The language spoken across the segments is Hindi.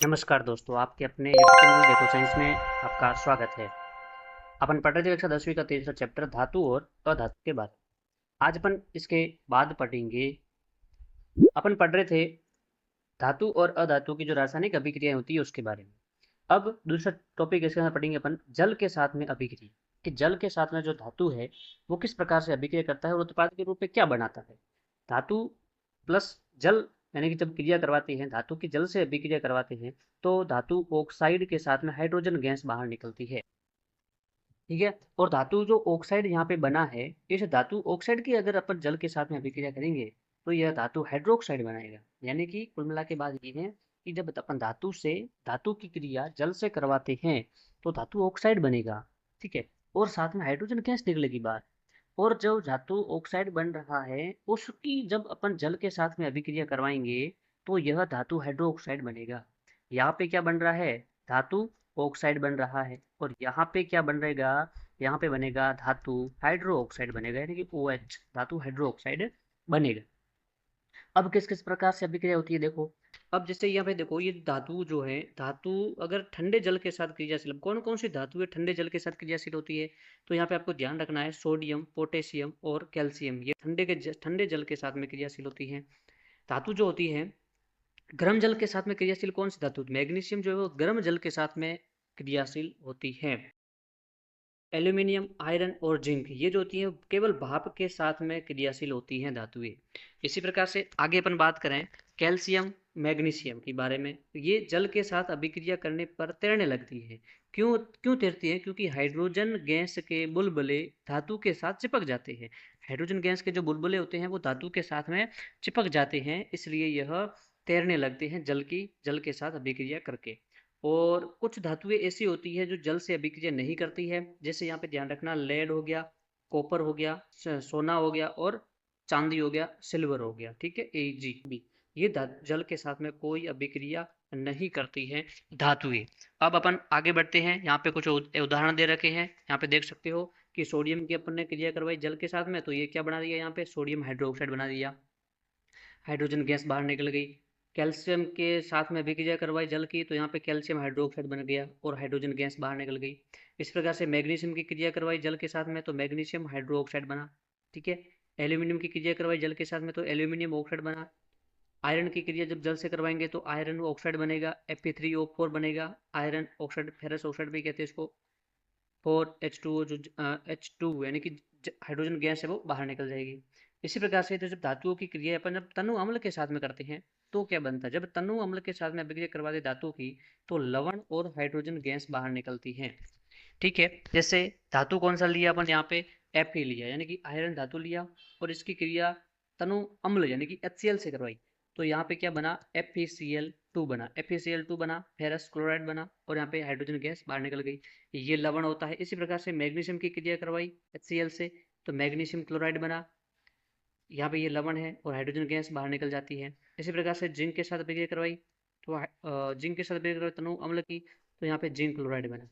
नमस्कार दोस्तों, आपके अपने यूट्यूब चैनल देखो साइंस में आपका स्वागत है। अपन पढ़ रहे थे कक्षा 10वीं का तीसरा चैप्टर धातु और अधातु के बारे में। आज अपन इसके बाद पढ़ेंगे। अपन पढ़ रहे थे धातु और अधातु की जो रासायनिक अभिक्रियाएं होती है उसके बारे में। अब दूसरा टॉपिक इसके अंदर पढ़ेंगे अपन जल के साथ में अभिक्रिया, कि जल के साथ में जो धातु है वो किस प्रकार से अभिक्रिया करता है और उत्पाद के रूप में क्या बनाता है। धातु प्लस जल, यानी कि जब क्रिया करवाते हैं धातु की जल से अभिक्रिया करवाते हैं तो धातु ऑक्साइड के साथ में हाइड्रोजन गैस बाहर निकलती है। ठीक है। और धातु जो ऑक्साइड यहाँ पे बना है, इस धातु ऑक्साइड की अगर अपन जल के साथ में अभिक्रिया करेंगे तो यह धातु हाइड्रोक्साइड बनाएगा। यानी कि कुल मिला के बात ये है कि जब अपन धातु से धातु की क्रिया जल से करवाते हैं तो धातु ऑक्साइड बनेगा। ठीक है। और साथ में हाइड्रोजन गैस निकलेगी बाहर। और जो धातु ऑक्साइड बन रहा है उसकी जब अपन जल के साथ में अभिक्रिया करवाएंगे तो यह धातु हाइड्रोक्साइड बनेगा। यहाँ पे क्या बन रहा है? धातु ऑक्साइड बन रहा है। और यहाँ पे क्या बन रहेगा? यहाँ पे बनेगा धातु हाइड्रो ऑक्साइड बनेगा, यानी कि OH, धातु हाइड्रो ऑक्साइड बनेगा। अब किस किस प्रकार से अभिक्रिया होती है देखो। अब जैसे यहाँ पे देखो, ये धातु जो है, धातु अगर ठंडे जल के साथ क्रियाशील, कौन कौन सी धातु है ठंडे जल के साथ क्रियाशील होती है? तो यहाँ पे आपको ध्यान रखना है, सोडियम, पोटेशियम और कैल्शियम, ये ठंडे जल के साथ में क्रियाशील होती है। धातु जो होती है गर्म जल के साथ में क्रियाशील, कौन सी धातु? मैग्नीशियम जो है वो गर्म जल के साथ में क्रियाशील होती है। एल्यूमिनियम, आयरन और जिंक, ये जो होती है केवल भाप के साथ में क्रियाशील होती हैं धातुएं। इसी प्रकार से आगे अपन बात करें कैल्शियम, मैग्नीशियम के बारे में, तो ये जल के साथ अभिक्रिया करने पर तैरने लगती है। क्यों क्यों तैरती है? क्योंकि हाइड्रोजन गैस के बुलबुले धातु के साथ चिपक जाते हैं। हाइड्रोजन गैस के जो बुलबुले होते हैं वो धातु के साथ में चिपक जाते हैं, इसलिए यह तैरने लगते हैं जल के साथ अभिक्रिया करके। और कुछ धातुएं ऐसी होती है जो जल से अभिक्रिया नहीं करती है, जैसे यहाँ पे ध्यान रखना, लेड हो गया, कॉपर हो गया, सोना हो गया और चांदी हो गया, सिल्वर हो गया। ठीक है, AgB, ये जल के साथ में कोई अभिक्रिया नहीं करती है धातुएं। अब अपन आगे बढ़ते हैं। यहाँ पे कुछ उदाहरण दे रखे हैं, यहाँ पे देख सकते हो कि सोडियम की अपन ने क्रिया करवाई जल के साथ में, तो ये क्या बना दिया? यहाँ पे सोडियम हाइड्रोक्साइड बना दिया, हाइड्रोजन गैस बाहर निकल गई। कैल्शियम के साथ में अभिक्रिया करवाई जल की, तो यहाँ पे कैल्शियम हाइड्रोक्साइड बन गया और हाइड्रोजन गैस बाहर निकल गई। इस प्रकार से मैग्नीशियम की क्रिया करवाई जल के साथ में तो मैग्नीशियम हाइड्रोक्साइड बना। ठीक है। एल्यूमिनियम की क्रिया करवाई जल के साथ में तो एल्यूमिनियम ऑक्साइड बना। आयरन की क्रिया जब जल से करवाएंगे तो आयरन ऑक्साइड बनेगा, Fe3O4 बनेगा। आयरन ऑक्साइड, फेरस ऑक्साइड भी कहते हैं इसको। 4H2O, जो H2 यानी कि हाइड्रोजन गैस है वो बाहर निकल जाएगी। इसी प्रकार से तो जब धातुओं की क्रिया अपन जब तनु अम्ल के साथ में करते हैं तो क्या बनता है? जब तनु अम्ल के साथ में अभिक्रिया करवाते धातु की तो लवण और हाइड्रोजन गैस बाहर निकलती है। ठीक है। जैसे धातु कौन सा लिया अपन यहाँ पे? Fe लिया, यानी कि आयरन धातु लिया और इसकी क्रिया तनु अम्ल यानी कि HCl से करवाई, तो यहाँ पे क्या बना? FeCl2 बना, FeCl2 बना, फेरस क्लोराइड बना और यहाँ पे हाइड्रोजन गैस बाहर निकल गई, ये लवण होता है। इसी प्रकार से मैग्नीशियम की क्रिया करवाई HCl से, तो मैग्नीशियम क्लोराइड बना, यहाँ पे ये लवण है और हाइड्रोजन गैस बाहर निकल जाती है। इसी प्रकार से जिंक के साथ अभिक्रिया करवाई, तो जिंक के साथ अभिक्रिया करवाई तनु अम्ल की, तो यहाँ पे जिंक क्लोराइड बना।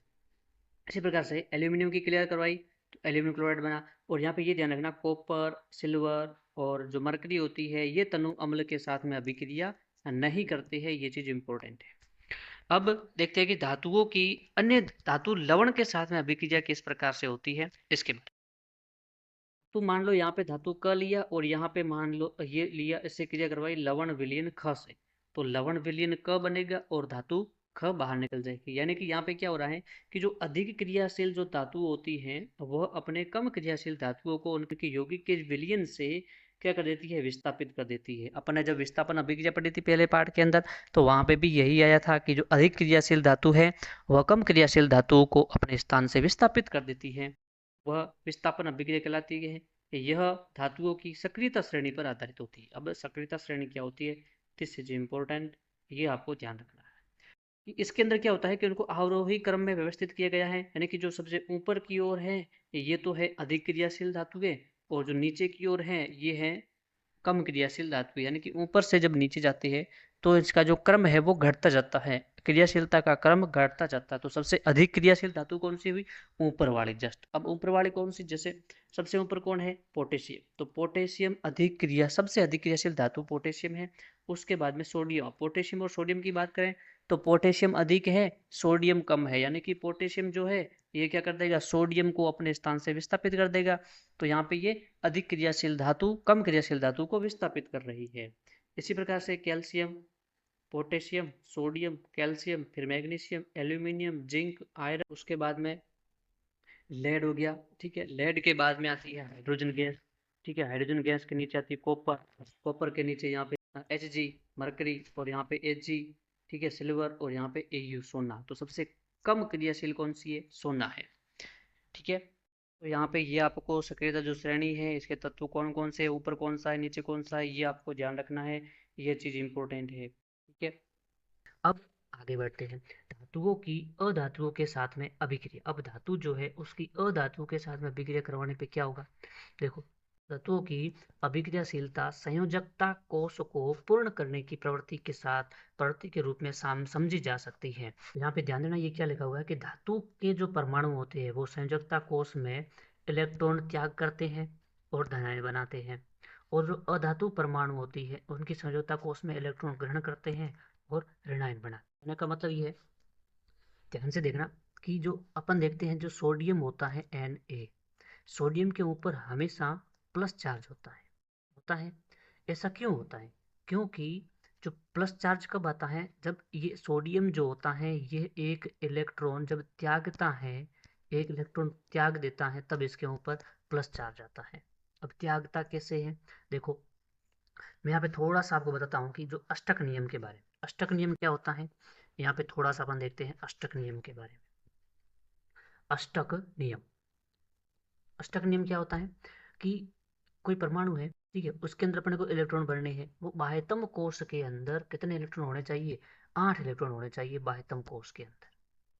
इसी प्रकार से एल्यूमिनियम की क्लियर करवाई तो एल्यूमिनियम क्लोराइड बना। और यहाँ पे ये ध्यान रखना, कॉपर, सिल्वर और जो मरकरी होती है ये तनु अम्ल के साथ में अभिक्रिया नहीं करते हैं, ये चीज इंपॉर्टेंट है। अब देखते हैं कि धातुओं की अन्य धातु लवण के साथ में अभिक्रिया किस प्रकार से होती है इसके बारे में। तो मान लो यहाँ पे धातु क लिया और यहाँ पे मान लो ये लिया, इससे क्रिया करवाई लवण विलयन ख से, तो लवण विलयन क बनेगा और धातु ख बाहर निकल जाएगी। यानी कि यहाँ पे क्या हो रहा है कि जो अधिक क्रियाशील जो धातु होती हैं वह अपने कम क्रियाशील धातुओं को उनके यौगिक के विलयन से क्या कर देती है? विस्थापित कर देती है। अपन ने जब विस्थापन अभिक्रिया पढ़ी थी पहले पार्ट के अंदर, तो वहां पे भी यही आया था कि जो अधिक क्रियाशील धातु है वह कम क्रियाशील धातुओं को अपने स्थान से विस्थापित कर देती है, वह विस्थापन अभिक्रिया कहलाती है। यह धातुओं की सक्रियता श्रेणी पर आधारित होती है। अब सक्रियता श्रेणी क्या होती है? दिस इज इम्पोर्टेंट, ये आपको ध्यान रखना है कि इसके अंदर क्या होता है कि उनको आरोही क्रम में व्यवस्थित किया गया है। यानी कि जो सबसे ऊपर की ओर है ये तो है अधिक क्रियाशील धातुएं, और जो नीचे की ओर है ये है कम क्रियाशील धातु। यानी कि ऊपर से जब नीचे जाते हैं तो इसका जो क्रम है वो घटता जाता है, क्रियाशीलता का क्रम घटता जाता है। तो सबसे अधिक क्रियाशील धातु कौन सी हुई? ऊपर वाली। जस्ट अब ऊपर वाली कौन सी? जैसे सबसे ऊपर कौन है? पोटेशियम, तो पोटेशियम अधिक क्रिया, सबसे अधिक क्रियाशील धातु पोटेशियम है। उसके बाद में सोडियम, पोटेशियम और सोडियम की बात करें तो पोटेशियम अधिक है, सोडियम कम है, यानी कि पोटेशियम जो है ये क्या कर देगा, सोडियम को अपने स्थान से विस्थापित कर देगा। तो यहाँ पे ये अधिक क्रियाशील धातु कम क्रियाशील धातु को विस्थापित कर रही है। इसी प्रकार से कैल्शियम, पोटेशियम, सोडियम, कैल्शियम, फिर मैग्नीशियम, एल्यूमिनियम, जिंक, आयरन, उसके बाद में लेड हो गया। ठीक है, लेड के बाद में आती है हाइड्रोजन गैस। ठीक है, हाइड्रोजन गैस के नीचे आती है कॉपर, कॉपर के नीचे यहाँ पे Hg, मरकरी, और यहाँ पे Hg। ठीक है, सिल्वर, और यहाँ पे Au, सोना। तो सबसे कम क्रियाशील कौन सी है, सोना है। ठीक है, तो यहाँ पे ये आपको सक्रियता जो श्रेणी है, इसके तत्व कौन कौन से, ऊपर कौन सा है, नीचे कौन सा है, ये आपको ध्यान रखना है। ये चीज़ इंपॉर्टेंट है। ठीक है, अब आगे बढ़ते हैं। धातुओं की अधातुओं के साथ में अभिक्रिया। अब धातु जो है उसकी अधातुओं के साथ में अभिक्रिया करवाने पे क्या होगा, देखो। धातुओं की अभिक्रियाशीलता संयोजकता कोश को पूर्ण करने की प्रवृत्ति के साथ प्रवृत्ति के रूप में समझी जा सकती है। यहाँ पे ध्यान देना, ये क्या लिखा हुआ है कि धातु के जो परमाणु होते हैं वो संयोजकता कोश में इलेक्ट्रॉन त्याग करते हैं और धनाएं बनाते हैं, और जो अधातु परमाणु होती है उनकी संयोजकता कोश में इलेक्ट्रॉन ग्रहण करते हैं और ऋणायन बनाते हैं। कहने का मतलब ये है, ध्यान से देखना, कि जो अपन देखते हैं जो सोडियम होता है Na, सोडियम के ऊपर हमेशा प्लस चार्ज होता है। ऐसा क्यों होता है, क्योंकि जो प्लस चार्ज कब आता है, जब ये सोडियम जो होता है ये एक इलेक्ट्रॉन जब त्यागता है, एक इलेक्ट्रॉन त्याग देता है, तब इसके ऊपर प्लस चार्ज आता है। अब त्यागता कैसे है, देखो मैं यहाँ पे थोड़ा सा आपको बताता हूँ कि जो अष्टक नियम के बारे में, अष्टक नियम क्या होता है, यहाँ पे थोड़ा सा अपन देखते हैं अष्टक नियम के बारे में। अष्टक नियम, अष्टक नियम क्या होता है कि कोई परमाणु है, ठीक है, उसके अंदर अपने को इलेक्ट्रॉन भरने हैं, वो बाह्यतम कोश के अंदर कितने इलेक्ट्रॉन होने चाहिए, 8 इलेक्ट्रॉन होने चाहिए बाह्यतम कोश के अंदर।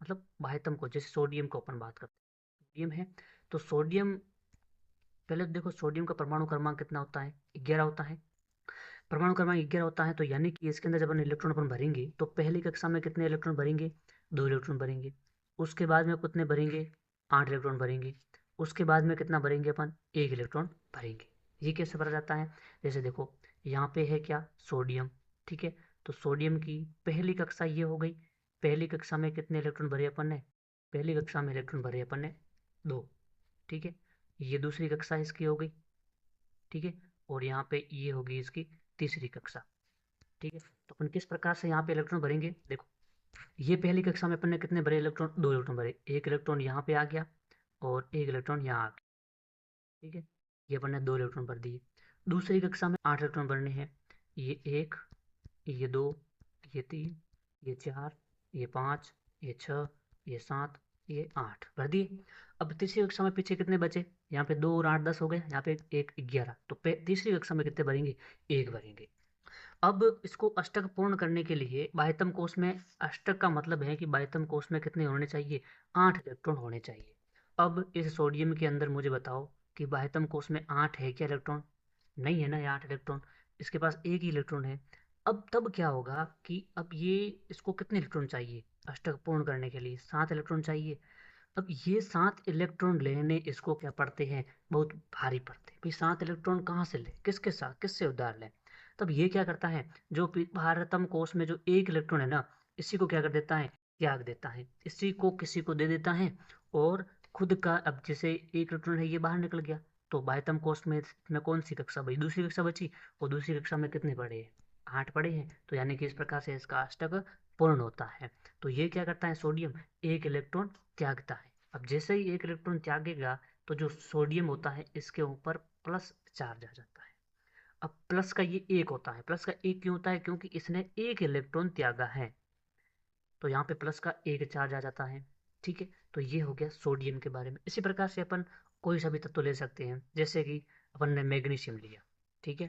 मतलब बाह्यतम कोश, जैसे सोडियम को अपन बात करते हैं, सोडियम है, तो सोडियम, पहले तो देखो सोडियम का परमाणु क्रमांक कितना होता है, 11 होता है। परमाणु क्रमांक 11 होता है, तो यानी कि इसके अंदर जब अपन इलेक्ट्रॉन अपन भरेंगे तो पहली कक्षा में कितने इलेक्ट्रॉन भरेंगे, 2 इलेक्ट्रॉन भरेंगे। उसके बाद में कितने भरेंगे, 8 इलेक्ट्रॉन भरेंगे। उसके बाद में कितना भरेंगे अपन, 1 इलेक्ट्रॉन भरेंगे। ये कैसे भरा जाता है, जैसे देखो यहाँ पे है क्या, सोडियम। ठीक है, तो सोडियम की पहली कक्षा ये हो गई। पहली कक्षा में कितने इलेक्ट्रॉन भरे अपन ने, पहली कक्षा में इलेक्ट्रॉन भरे अपन ने 2। ठीक है, ये दूसरी कक्षा इसकी हो गई। ठीक है, और यहाँ पे ये होगी इसकी तीसरी कक्षा। ठीक है, तो अपन किस प्रकार से यहाँ पे इलेक्ट्रॉन भरेंगे, देखो ये पहली कक्षा में अपन ने कितने भरे इलेक्ट्रॉन, 2 इलेक्ट्रॉन भरे, एक इलेक्ट्रॉन यहाँ पे आ गया और एक इलेक्ट्रॉन यहाँ आ गया। ठीक है, ये अपन ने 2 इलेक्ट्रॉन भर दिए। दूसरी कक्षा में 8 इलेक्ट्रॉन भरने हैं, ये 1, ये 2, ये 3, ये 4, ये 5, ये 6, ये 7, ये 8 भर दिए। अब तीसरी कक्षा में पीछे कितने बचे, यहाँ पे 2 और 8 10 हो गए, यहाँ पे एक 11, तो तीसरी कक्षा में कितने भरेंगे, 1 भरेंगे। अब इसको अष्टक पूर्ण करने के लिए बाह्यतम कोश में, अष्टक का मतलब है कि बाह्यतम कोश में कितने होने चाहिए, 8 इलेक्ट्रॉन होने चाहिए। अब इस सोडियम के अंदर मुझे बताओ कि बाह्यतम कोश में 8 है क्या इलेक्ट्रॉन, नहीं है ना, ये 8 इलेक्ट्रॉन, इसके पास एक ही इलेक्ट्रॉन है। अब तब क्या होगा कि अब ये, इसको कितने इलेक्ट्रॉन चाहिए अष्टक पूर्ण करने के लिए, 7 इलेक्ट्रॉन चाहिए। अब ये 7 इलेक्ट्रॉन लेने इसको क्या पड़ते हैं, बहुत भारी पड़ते हैं भाई। 7 इलेक्ट्रॉन कहाँ से ले, किसके साथ, किससे उधार ले। तब ये क्या करता है, जो भारतम कोश में जो एक इलेक्ट्रॉन है ना, इसी को क्या कर देता है, त्याग देता है, इसी को किसी को दे देता है, और खुद का, अब जैसे एक इलेक्ट्रॉन है ये बाहर निकल गया, तो बाह्यतम कोश में कौन सी कक्षा बची, दूसरी कक्षा बची, और दूसरी कक्षा में कितने पड़े हैं, 8 पड़े हैं। तो यानी कि इस प्रकार से इसका अष्टक पूर्ण होता है। तो ये क्या करता है, सोडियम एक इलेक्ट्रॉन त्यागता है। अब जैसे ही एक इलेक्ट्रॉन त्यागेगा तो जो सोडियम होता है इसके ऊपर प्लस चार्ज आ जाता है। अब प्लस का ये एक होता है, प्लस का एक क्यों होता है, क्योंकि इसने एक इलेक्ट्रॉन त्यागा है, तो यहाँ पे प्लस का एक चार्ज आ जाता है। ठीक है, तो ये हो गया सोडियम के बारे में। इसी प्रकार से अपन कोई सा भी तत्व ले सकते हैं, जैसे कि अपन ने मैग्नीशियम लिया। ठीक है,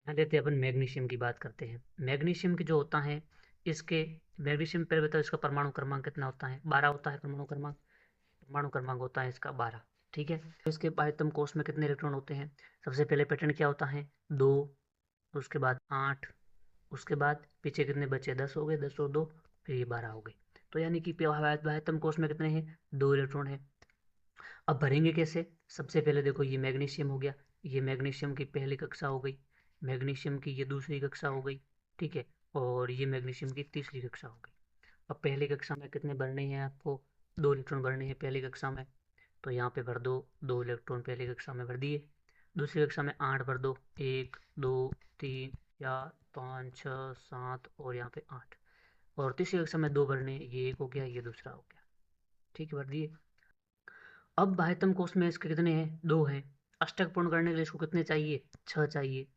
यहाँ लेते हैं अपन मैग्नीशियम की बात करते हैं। मैग्नीशियम की जो होता है, इसके, मैग्नीशियम पहले बताओ इसका परमाणु क्रमांक कितना होता है, 12 होता है परमाणु क्रमांक। परमाणु क्रमांक होता है इसका 12। ठीक है, तो इसके बाह्यतम कोश में कितने इलेक्ट्रॉन होते हैं, सबसे पहले पैटर्न क्या होता है, 2, उसके बाद 8, उसके बाद पीछे कितने बचे, 10 हो गए, 10 और 2, फिर ये 12 हो गए। तो यानी कि बाह्यतम कोश में कितने हैं, 2 इलेक्ट्रॉन है। अब भरेंगे कैसे, सबसे पहले देखो ये मैग्नीशियम हो गया, ये मैग्नीशियम की पहली कक्षा हो गई, मैग्नीशियम की ये दूसरी कक्षा हो गई। ठीक है। और ये मैग्नीशियम की तीसरी कक्षा हो गई। अब पहली कक्षा में कितने भरने हैं आपको? 2 इलेक्ट्रॉन भरने हैं पहली कक्षा में, तो यहाँ पे भर दो 2 इलेक्ट्रॉन पहली कक्षा में भर दिए। दूसरी कक्षा में 8 भर दो, 1 2 3 4 5 6 7 और यहाँ पे 8। और तीसरी कक्षा में 2 भरने, ये एक हो गया, ये दूसरा हो गया। ठीक है, भर दिए। अब बाह्यतम कोष में इसके कितने हैं? 2 हैं। अष्टक पूर्ण करने के लिए इसको कितने चाहिए? 6 चाहिए।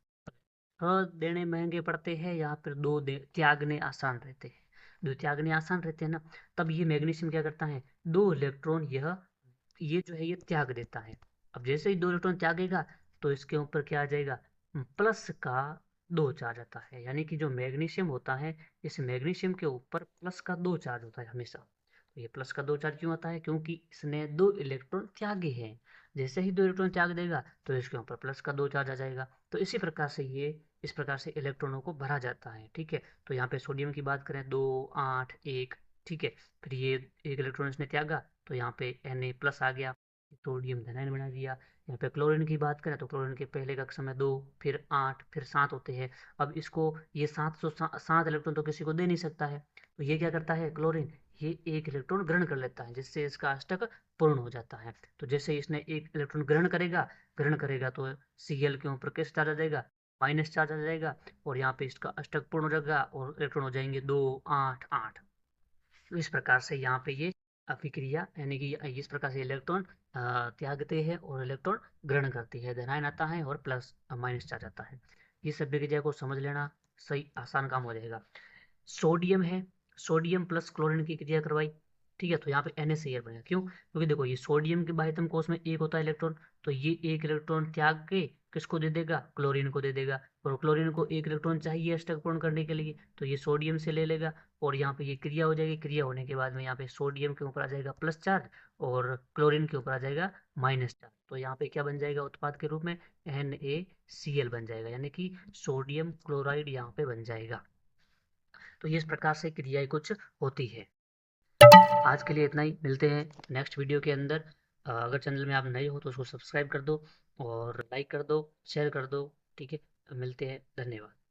6 देने महंगे पड़ते हैं या फिर 2 त्यागने आसान रहते हैं? 2 त्यागने आसान रहते हैं ना। तब ये मैग्नीशियम क्या करता है? 2 इलेक्ट्रॉन ये जो है ये त्याग देता है। अब जैसे ही 2 इलेक्ट्रॉन त्यागेगा तो इसके ऊपर क्या आ जाएगा? प्लस का 2 चार्ज आता है। यानी कि जो मैग्नीशियम होता है, इस मैग्नीशियम के ऊपर प्लस का 2 चार्ज होता है हमेशा। तो ये प्लस का 2 चार्ज क्यों आता है? क्योंकि इसने 2 इलेक्ट्रॉन त्यागे हैं। जैसे ही 2 इलेक्ट्रॉन त्याग देगा तो इसके ऊपर प्लस का 2 चार्ज आ जाएगा। तो इस प्रकार से इलेक्ट्रॉनों को भरा जाता है। ठीक है। तो यहाँ पे सोडियम की बात करें, 2 8 1। ठीक है। फिर ये एक इलेक्ट्रॉन इसने त्यागा तो यहाँ पे Na प्लस आ गया, सोडियम धनायन बना दिया। यहाँ पे क्लोरीन की बात करें तो क्लोरीन के पहले कक्षा में 2, फिर 8, फिर 7 होते हैं। अब इसको ये 7 इलेक्ट्रॉन तो किसी को दे नहीं सकता है, तो ये क्या करता है क्लोरीन? ये एक इलेक्ट्रॉन ग्रहण कर लेता है, जिससे इसका अष्टक पूर्ण हो जाता है। तो जैसे इसने एक इलेक्ट्रॉन ग्रहण करेगा तो Cl के ऊपर किस चार्ज आ जाएगा? माइनस चार्ज आ जाएगा। और यहाँ पे इसका अष्टक पूर्ण हो जाएगा और इलेक्ट्रॉन हो जाएंगे 2 8 8। तो इस प्रकार से यहाँ पे ये अभिक्रिया, यानी कि इस प्रकार से इलेक्ट्रॉन त्यागते हैं और इलेक्ट्रॉन ग्रहण करती है। धनायन आता है और प्लस माइनस चार्ज आता है। ये सब क्रिया को समझ लेना, सही आसान काम हो जाएगा। सोडियम है, सोडियम प्लस क्लोरीन की क्रिया करवाई। ठीक है। तो यहाँ पे NaCl बनेगा। क्यों? क्योंकि देखो ये सोडियम के बाह्यतम कोष में एक होता है इलेक्ट्रॉन, तो ये एक इलेक्ट्रॉन त्याग के किसको दे देगा? क्लोरीन को दे देगा। और क्लोरीन को एक इलेक्ट्रॉन चाहिए अष्टक पूर्ण करने के लिए, तो ये सोडियम से ले लेगा। और यहाँ पे ये क्रिया हो जाएगी। क्रिया होने के बाद में यहाँ पे सोडियम के ऊपर आ जाएगा प्लस चार्ज और क्लोरीन के ऊपर आ जाएगा माइनस चार्ज। तो यहाँ पे क्या बन जाएगा उत्पाद के रूप में? NaCl बन जाएगा, यानी कि सोडियम क्लोराइड यहाँ पे बन जाएगा। तो ये इस प्रकार से क्रियाएं कुछ होती है। आज के लिए इतना ही, मिलते हैं नेक्स्ट वीडियो के अंदर। अगर चैनल में आप नए हो तो उसको सब्सक्राइब कर दो और लाइक कर दो, शेयर कर दो। ठीक है, मिलते हैं, धन्यवाद।